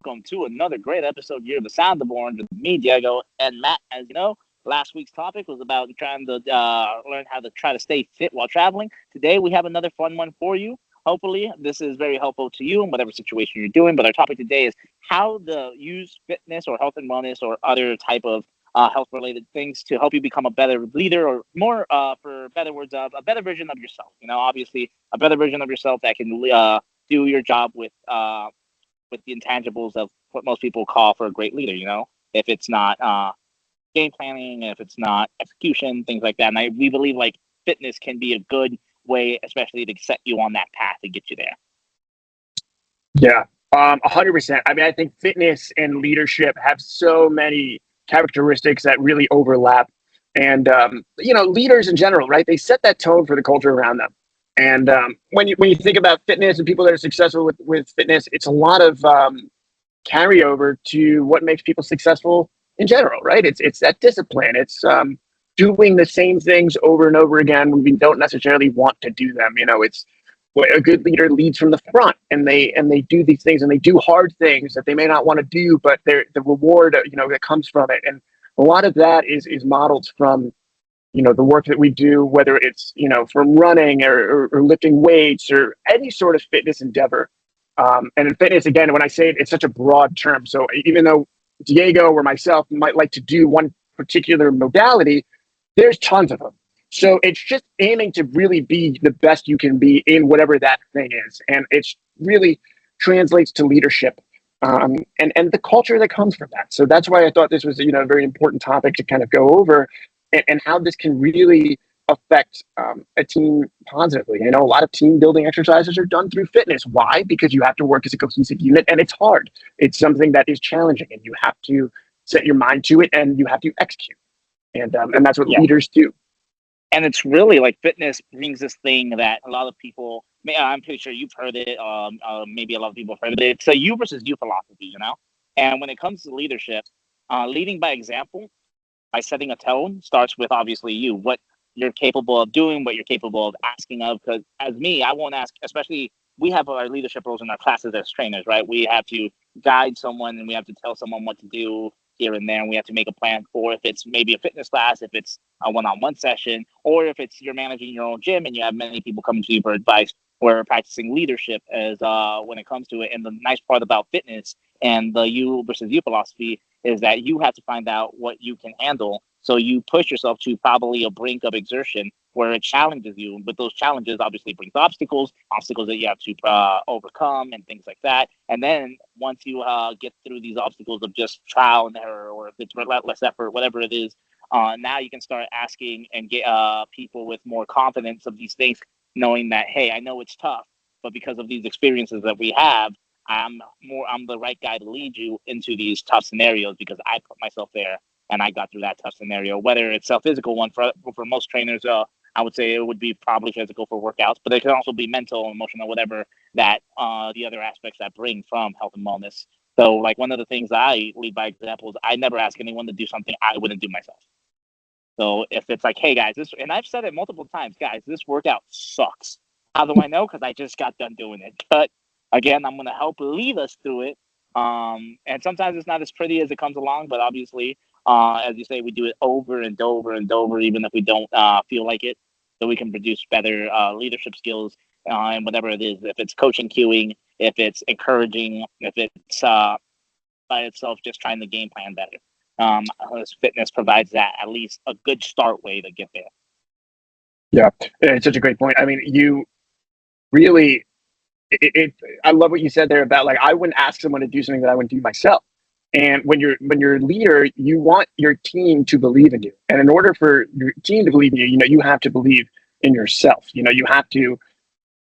welcome to another great episode here of The Sound of Orange with me, Diego, and Matt. As you know, last week's topic was about trying to learn how to try to stay fit while traveling. Today, we have another fun one for you. Hopefully, this is very helpful to you in whatever situation you're doing. But our topic today is how to use fitness or health and wellness or other type of health-related things to help you become a better leader or more, for better words, of a better version of yourself. Obviously, a better version of yourself that can do your job with the intangibles of what most people call for a great leader. If it's not game planning, if it's not execution, things like that. And we believe like fitness can be a good way, especially to set you on that path to get you there. Yeah, 100%. I mean, I think fitness and leadership have so many characteristics that really overlap. And, leaders in general, right? They set that tone for the culture around them. And when you think about fitness and people that are successful with fitness, it's a lot of carryover to what makes people successful in general, right? It's that discipline. It's doing the same things over and over again when we don't necessarily want to do them. It's a good leader leads from the front, and they do these things, and they do hard things that they may not want to do, but the reward that comes from it. And a lot of that is modeled from the work that we do, whether it's from running or lifting weights or any sort of fitness endeavor. And in fitness, again, when I say it, it's such a broad term. So even though Diego or myself might like to do one particular modality, there's tons of them. So it's just aiming to really be the best you can be in whatever that thing is. And it's really translates to leadership and the culture that comes from that. So that's why I thought this was, a very important topic to kind of go over and how this can really affect a team positively. A lot of team building exercises are done through fitness. Why? Because you have to work as a cohesive unit, and it's hard. It's something that is challenging, and you have to set your mind to it, and you have to execute. And that's what leaders do. And it's really like fitness brings this thing that a lot of people, I'm pretty sure you've heard it, maybe a lot of people have heard it. It's a you versus you philosophy, And when it comes to leadership, leading by example, by setting a tone, starts with obviously you, what you're capable of doing, what you're capable of asking of. Because as me, I won't ask, especially we have our leadership roles in our classes as trainers, right? We have to guide someone and we have to tell someone what to do here and there. And we have to make a plan for if it's maybe a fitness class, if it's a one-on-one session, or if it's you're managing your own gym and you have many people coming to you for advice. We're practicing leadership as when it comes to it. And the nice part about fitness and the you versus you philosophy is that you have to find out what you can handle. So you push yourself to probably a brink of exertion where it challenges you. But those challenges obviously brings obstacles that you have to overcome and things like that. And then once you get through these obstacles of just trial and error, or if it's relentless effort, whatever it is, now you can start asking and get people with more confidence of these things, knowing that, hey, I know it's tough, but because of these experiences that we have, I'm the right guy to lead you into these tough scenarios because I put myself there and I got through that tough scenario. Whether it's a physical one for most trainers, I would say it would be probably physical for workouts, but it can also be mental, emotional, whatever that the other aspects that bring from health and wellness. So like one of the things I lead by example is I never ask anyone to do something I wouldn't do myself. So if it's like, hey guys, and I've said it multiple times, guys, this workout sucks. How do I know? Because I just got done doing it. But again, I'm going to help lead us through it. And sometimes it's not as pretty as it comes along, but obviously, as you say, we do it over and over and over, even if we don't feel like it, so we can produce better leadership skills and whatever it is. If it's coaching, cueing, if it's encouraging, if it's by itself just trying to game plan better. Fitness provides that at least a good start way to get there. Yeah, it's such a great point. I mean, you really, I love what you said there about like I wouldn't ask someone to do something that I wouldn't do myself. And when you're a leader, you want your team to believe in you. And in order for your team to believe in you, you have to believe in yourself. You have to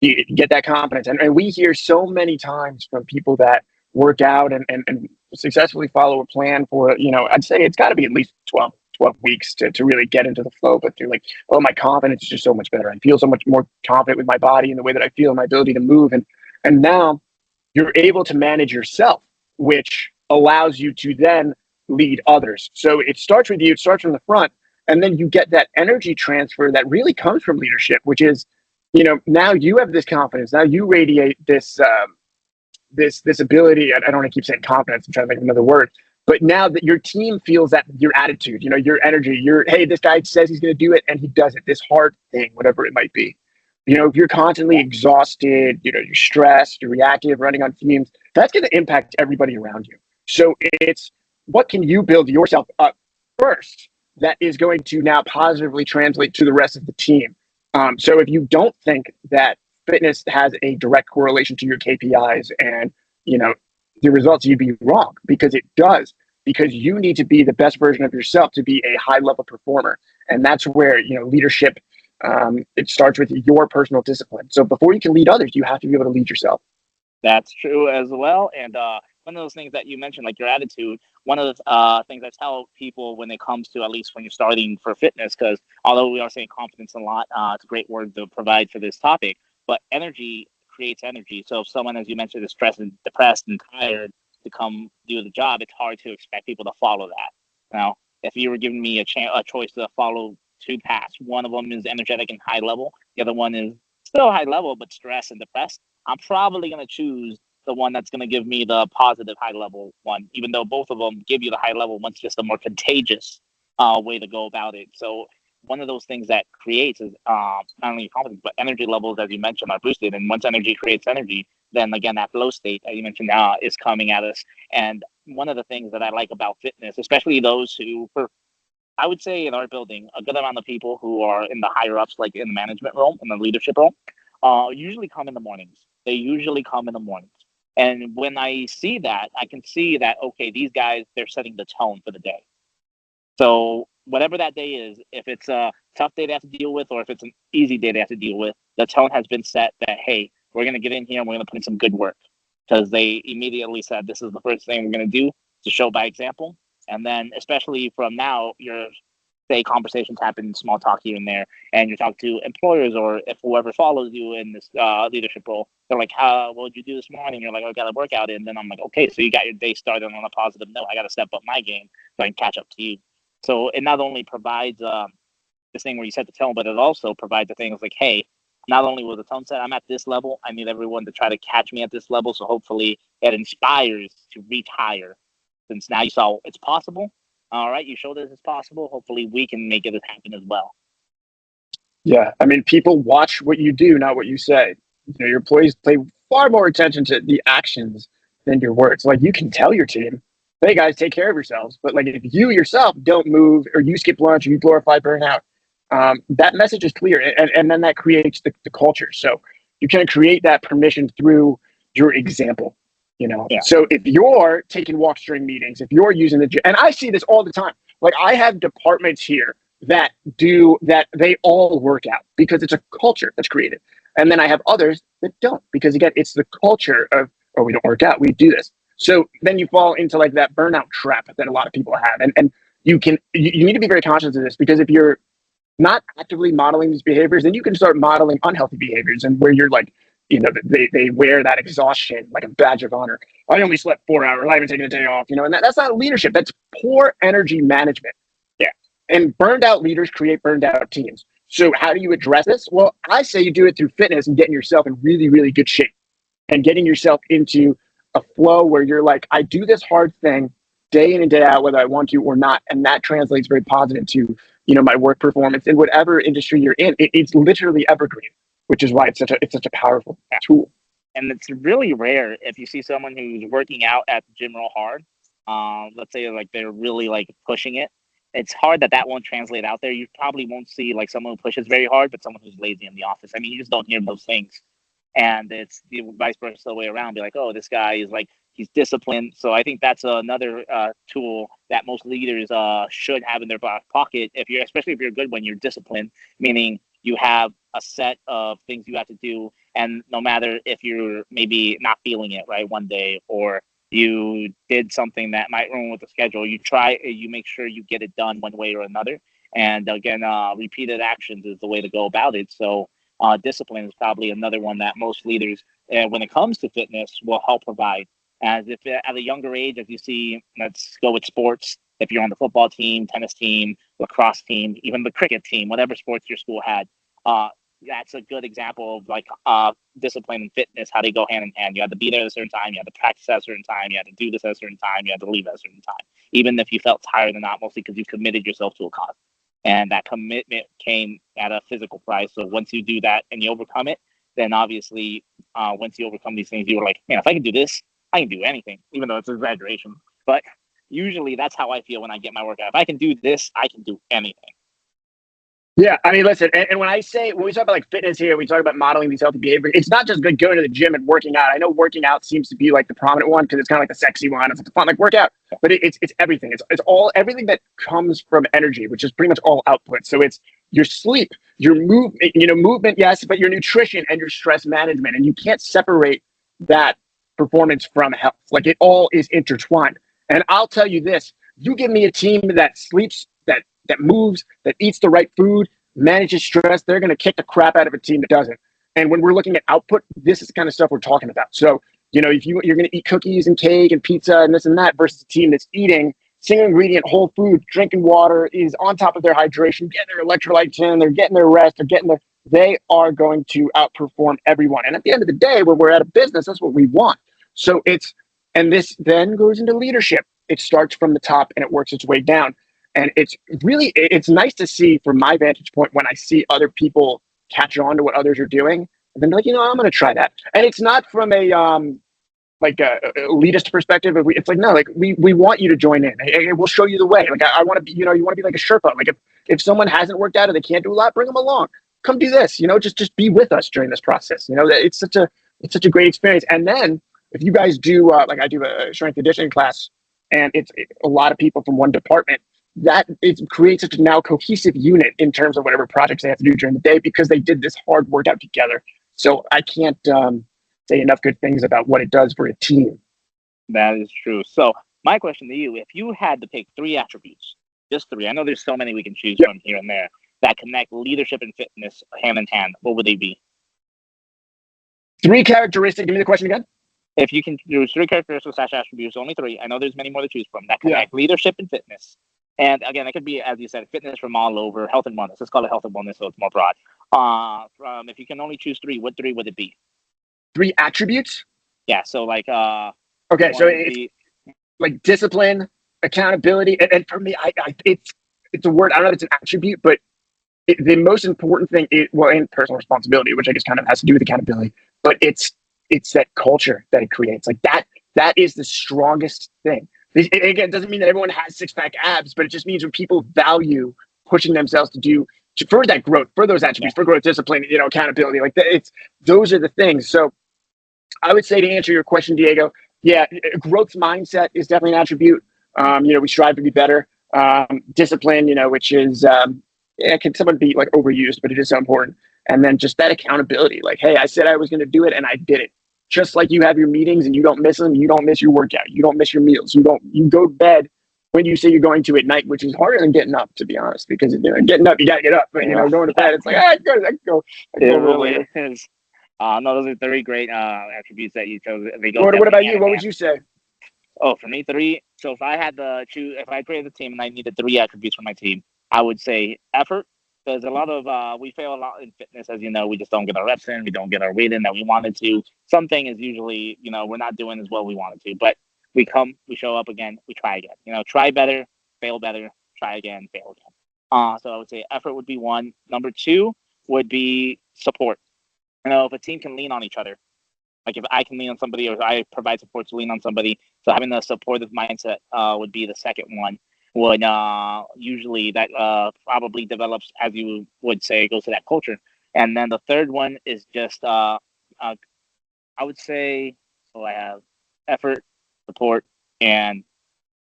get that confidence. And we hear so many times from people that work out and successfully follow a plan for, I'd say it's got to be at least 12 weeks to really get into the flow. But they're like, oh, my confidence is just so much better. I feel so much more confident with my body and the way that I feel, my ability to move. And now you're able to manage yourself, which allows you to then lead others. So it starts with you, it starts from the front, and then you get that energy transfer that really comes from leadership, which is, now you have this confidence. Now you radiate this this ability. I don't want to keep saying confidence. I'm trying to think of another word. But now that your team feels that your attitude, your energy, hey, this guy says he's going to do it and he does it. This hard thing, whatever it might be. If you're constantly exhausted, you're stressed, you're reactive, running on fumes, that's going to impact everybody around you. So it's what can you build yourself up first that is going to now positively translate to the rest of the team. So if you don't think that fitness has a direct correlation to your KPIs and the results, you'd be wrong, because it does. Because you need to be the best version of yourself to be a high level performer, and that's where leadership. It starts with your personal discipline. So before you can lead others, you have to be able to lead yourself. That's true as well. And one of those things that you mentioned, like your attitude, one of the things I tell people when it comes to, at least when you're starting for fitness, because although we are saying confidence a lot, it's a great word to provide for this topic, but energy creates energy. So if someone, as you mentioned, is stressed and depressed and tired to come do the job, it's hard to expect people to follow that. Now, if you were giving me a choice to follow two paths, one of them is energetic and high level, the other one is still high level but stressed and depressed, I'm probably going to choose the one that's going to give me the positive high level one, even though both of them give you the high level one's just a more contagious way to go about it. So one of those things that creates is not only confidence, but energy levels, as you mentioned, are boosted. And once energy creates energy, then again, that flow state that you mentioned now is coming at us. And one of the things that I like about fitness, especially those who, I would say in our building, a good amount of people who are in the higher ups, like in the management role, in the leadership role, usually come in the mornings. They usually come in the mornings. And when I see that, I can see that, okay, these guys, they're setting the tone for the day. So whatever that day is, if it's a tough day they have to deal with, or if it's an easy day they have to deal with, the tone has been set that, hey, we're going to get in here and we're going to put in some good work. Because they immediately said, this is the first thing we're going to do, to show by example. And then, especially from now, your say conversations happen, small talk here and there, and you talk to employers, or if whoever follows you in this leadership role, they're like, what did you do this morning? You're like, I got a workout in. And then I'm like, okay, so you got your day started on a positive note. I got to step up my game so I can catch up to you. So it not only provides this thing where you set the tone, but it also provides the things like, hey, not only will the tone set, I'm at this level, I need everyone to try to catch me at this level. So hopefully it inspires to reach higher. Since now you saw it's possible, all right, you showed us it's possible. Hopefully we can make it happen as well. Yeah, I mean, people watch what you do, not what you say. Your employees pay far more attention to the actions than your words. Like, you can tell your team, hey guys, take care of yourselves. But like, if you yourself don't move, or you skip lunch, or you glorify burnout, that message is clear, and then that creates the culture. So you can create that permission through your example. Yeah. So if you're taking walks during meetings, if you're using the gym, and I see this all the time. Like, I have departments here that do that, they all work out because it's a culture that's created. And then I have others that don't, because again, it's the culture of, oh, we don't work out, we do this. So then you fall into like that burnout trap that a lot of people have. And you need to be very conscious of this, because if you're not actively modeling these behaviors, then you can start modeling unhealthy behaviors, and where you're like, they wear that exhaustion like a badge of honor. I only slept 4 hours, I haven't taken a day off, and that's not leadership. That's poor energy management. Yeah. And burned out leaders create burned out teams. So how do you address this? Well, I say you do it through fitness and getting yourself in really, really good shape, and getting yourself into a flow where you're like, I do this hard thing day in and day out, whether I want to or not. And that translates very positive to, my work performance in whatever industry you're in. It's literally evergreen, which is why it's such a powerful tool. And it's really rare if you see someone who's working out at the gym real hard. Let's say like they're really like pushing it. It's hard that won't translate out there. You probably won't see like someone who pushes very hard, but someone who's lazy in the office. I mean, you just don't hear those things. And it's the vice versa the way around. Be like, oh, this guy is like, he's disciplined. So I think that's another tool that most leaders should have in their back pocket. Especially if you're good when you're disciplined, meaning you have a set of things you have to do, and no matter if you're maybe not feeling it right one day, or you did something that might ruin with the schedule, you make sure you get it done one way or another. And again, repeated actions is the way to go about it. So discipline is probably another one that most leaders, when it comes to fitness, will help provide. As if at a younger age, if you see, let's go with sports, if you're on the football team, tennis team, lacrosse team, even the cricket team, whatever sports your school had, that's a good example of like discipline and fitness, how they go hand in hand. You had to be there at a certain time, you had to practice at a certain time, you had to do this at a certain time, you had to leave at a certain time, even if you felt tired or not, mostly because you committed yourself to a cause. And that commitment came at a physical price. So once you do that and you overcome it, then obviously once you overcome these things, you were like, man, if I can do this, I can do anything, even though it's an exaggeration. But usually that's how I feel when I get my workout. If I can do this, I can do anything. Yeah, I mean, listen, and when we talk about like fitness here, we talk about modeling these healthy behaviors. It's not just good going to the gym and working out. I know working out seems to be like the prominent one because it's kind of like the sexy one. It's like the fun, like workout, but it's everything. It's all everything that comes from energy, which is pretty much all output. So it's your sleep, your movement, yes, but your nutrition and your stress management, and you can't separate that performance from health. Like it all is intertwined. And I'll tell you this: you give me a team that sleeps, that moves, that eats the right food, manages stress, they're going to kick the crap out of a team that doesn't. And when we're looking at output, this is the kind of stuff we're talking about. So, if you're going to eat cookies and cake and pizza and this and that versus a team that's eating single ingredient, whole food, drinking water, is on top of their hydration, getting their electrolytes in, they're getting their rest, they are going to outperform everyone. And at the end of the day, when we're at a business, that's what we want. So and this then goes into leadership. It starts from the top and it works its way down. And it's nice to see from my vantage point when I see other people catch on to what others are doing. And then like, I'm going to try that. And it's not from a elitist perspective. It's like, no, like we want you to join in. Hey, we'll show you the way. Like I want to be, you want to be like a Sherpa. Like if someone hasn't worked out or they can't do a lot, bring them along. Come do this, just be with us during this process. It's such a great experience. And then if you guys do, like I do a strength conditioning class and it's a lot of people from one department, that it creates such a now cohesive unit in terms of whatever projects they have to do during the day because they did this hard workout together. So I can't say enough good things about what it does for a team. That is true. So my question to you, if you had to pick 3 attributes, just 3, I know there's so many we can choose from here and there, that connect leadership and fitness hand in hand, what would they be? 3 characteristics. Give me the question again. If you can choose 3 characteristics / attributes, only 3, I know there's many more to choose from, that connect leadership and fitness. And again, it could be, as you said, fitness from all over, health and wellness. Let's call it health and wellness so it's more broad. If you can only choose 3, what 3 would it be? 3 attributes? Yeah, so like... okay, so it's like discipline, accountability, and for me, it's a word, I don't know if it's an attribute, but the most important thing is, and personal responsibility, which I guess kind of has to do with accountability, but it's that culture that it creates. Like that is the strongest thing. Again, it doesn't mean that everyone has 6-pack abs, but it just means when people value pushing themselves for that growth, for those attributes, for growth, discipline, accountability, like those are the things. So I would say, to answer your question, Diego, growth mindset is definitely an attribute. We strive to be better. Discipline, which is, can somewhat be like overused, but it is so important. And then just that accountability, like, hey, I said I was going to do it and I did it. Just like you have your meetings and you don't miss them, you don't miss your workout, you don't miss your meals, you go to bed when you say you're going to at night, which is harder than getting up, to be honest, because getting up, you got to get up, but going to bed, it's like, I can go. It really is. No, those are 3 great attributes that you chose. What about you? What would you say? Oh, for me, 3. So if I had to choose, if I created a team and I needed 3 attributes for my team, I would say effort. Because a lot of we fail a lot in fitness, as you know. We just don't get our reps in, we don't get our weight in that we wanted to. Something is usually, we're not doing as well we wanted to. But we show up again, we try again. Try better, fail better, try again, fail again. So I would say effort would be 1. Number 2 would be support. If a team can lean on each other, like if I can lean on somebody or I provide support to lean on somebody, so having the supportive mindset would be the second one. Would usually that probably develops, as you would say, goes to that culture. And then the third one is just I would say, so I have effort, support, and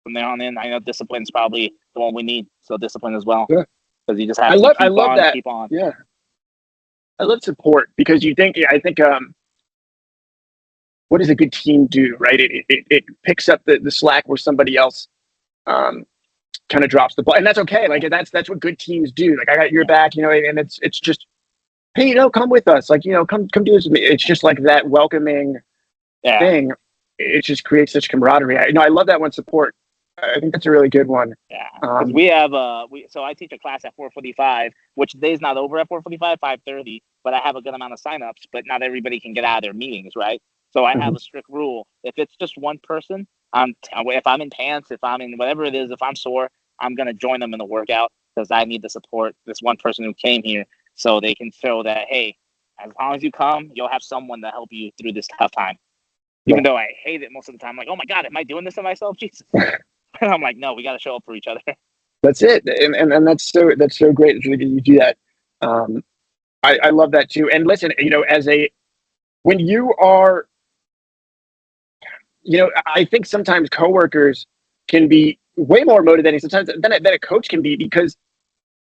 from there on in, I know discipline is probably the one we need. So discipline as well, because you just have to keep on. Yeah, I love support because I think what does a good team do, right? It picks up the slack where somebody else kind of drops the ball, and that's okay. Like that's what good teams do. Like I got your back, and it's just, hey, come with us. Like, come do this with me. It's just like that welcoming thing. It just creates such camaraderie. I love that one, support. I think that's a really good one. Yeah, because we have so I teach a class at 4:45, which the day's not over at 4:45, 5:30, but I have a good amount of signups, but not everybody can get out of their meetings, right? So I have Mhm. a strict rule. If it's just one person, if I'm in pants, if I'm in whatever it is, if I'm sore, I'm gonna join them in the workout because I need to support this one person who came here so they can show that, hey, as long as you come, you'll have someone to help you through this tough time. Yeah. Even though I hate it most of the time, like, oh my god, am I doing this to myself? Jesus. I'm like, no, we got to show up for each other. That's it, and that's so great that you do that. Um, I love that too. And listen, as a when you are, I think sometimes coworkers can be way more motivating sometimes than a coach can be because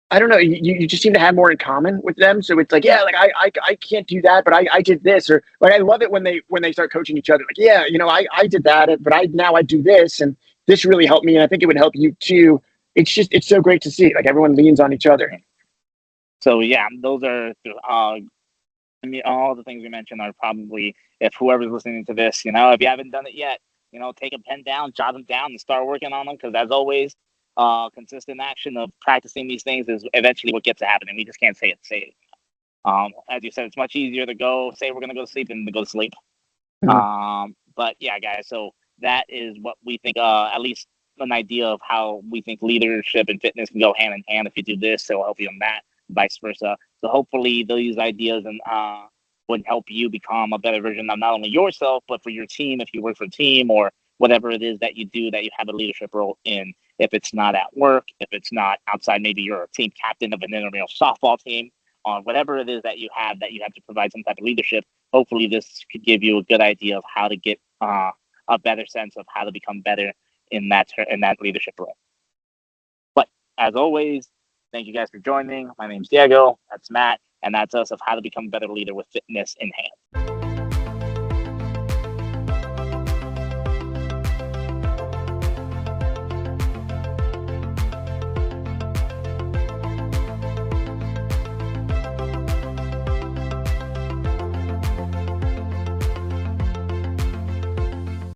I don't know, you just seem to have more in common with them. So it's like, yeah, like I can't do that, but I did this, or like I love it when they start coaching each other. Like, yeah, I did that, but I do this, and this really helped me, and I think it would help you too. It's so great to see. Like everyone leans on each other. So yeah, those are I mean, all the things we mentioned are probably, if whoever's listening to this, if you haven't done it yet, take a pen down, jot them down, and start working on them. Because as always, consistent action of practicing these things is eventually what gets to happening. We just can't say it. As you said, it's much easier to go say we're gonna go to sleep than to go to sleep. Mhm. But yeah, guys, so that is what we think. At least an idea of how we think leadership and fitness can go hand in hand. If you do this, it will help you in that, vice versa. So hopefully, these ideas and would help you become a better version of not only yourself but for your team. If you work for a team or whatever it is that you do, that you have a leadership role in. If it's not at work, if it's not outside, maybe you're a team captain of an intramural softball team, or whatever it is that you have to provide some type of leadership. Hopefully this could give you a good idea of how to get a better sense of how to become better in that leadership role. But as always, thank you guys for joining. My name's Diego. That's Matt, and that's us of how to become a better leader with fitness in hand.